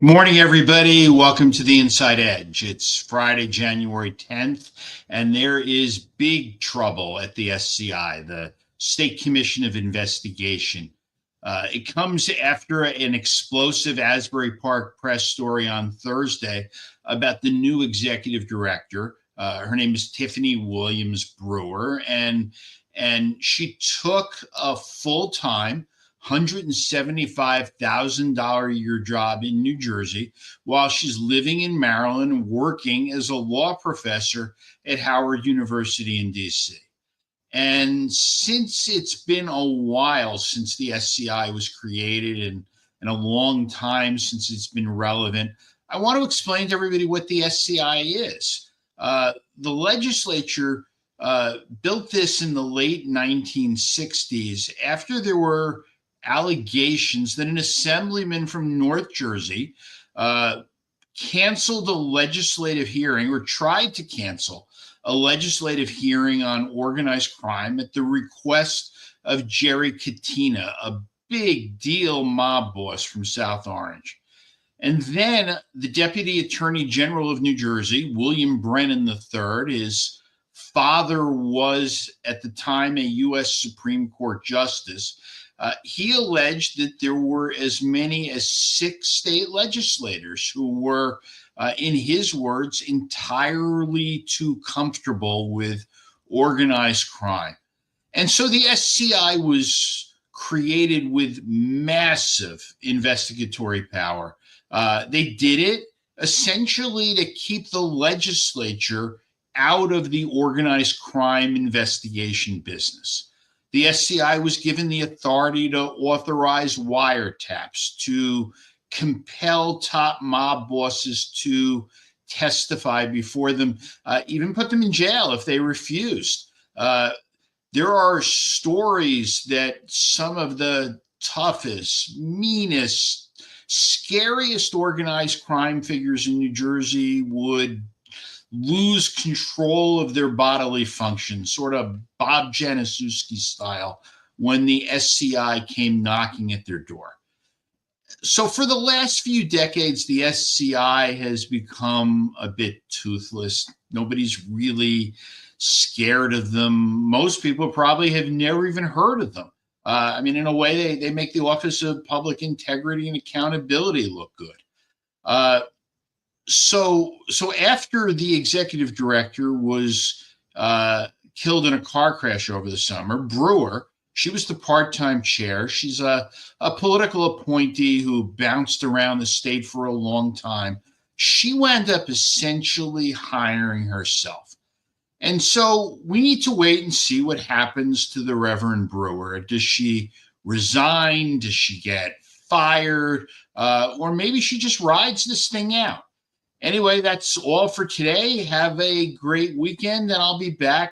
Morning, everybody. Welcome to the Inside Edge. It's Friday, January 10th, and there is big trouble at the SCI, the State Commission of Investigation. It comes after an explosive Asbury Park press story on Thursday about the new executive director. Her name is Tiffany Williams Brewer, and she took a full-time $175,000 a year job in New Jersey while she's living in Maryland, working as a law professor at Howard University in DC. And since it's been a while since the SCI was created and a long time since it's been relevant, I want to explain to everybody what the SCI is. The legislature built this in the late 1960s after there were allegations that an assemblyman from North Jersey canceled a legislative hearing or tried to cancel a legislative hearing on organized crime at the request of Jerry Katina, a big deal mob boss from South Orange. And then the Deputy Attorney General of New Jersey, William Brennan III, his father was at the time a U.S. Supreme Court justice. He alleged that there were as many as 6 state legislators who were, in his words, entirely too comfortable with organized crime. And so the SCI was created with massive investigatory power. They did it essentially to keep the legislature out of the organized crime investigation business. The SCI was given the authority to authorize wiretaps, to compel top mob bosses to testify before them, even put them in jail if they refused. There are stories that some of the toughest, meanest, scariest organized crime figures in New Jersey would lose control of their bodily function, sort of Bob Januszewski style, when the SCI came knocking at their door. So for the last few decades, the SCI has become a bit toothless. Nobody's really scared of them. Most people probably have never even heard of them. In a way, they make the Office of Public Integrity and Accountability look good. So after the executive director was killed in a car crash over the summer, Brewer, she was the part-time chair. She's a political appointee who bounced around the state for a long time. She wound up essentially hiring herself. And so we need to wait and see what happens to the Reverend Brewer. Does she resign? Does she get fired? Or maybe she just rides this thing out. Anyway, that's all for today. Have a great weekend, and I'll be back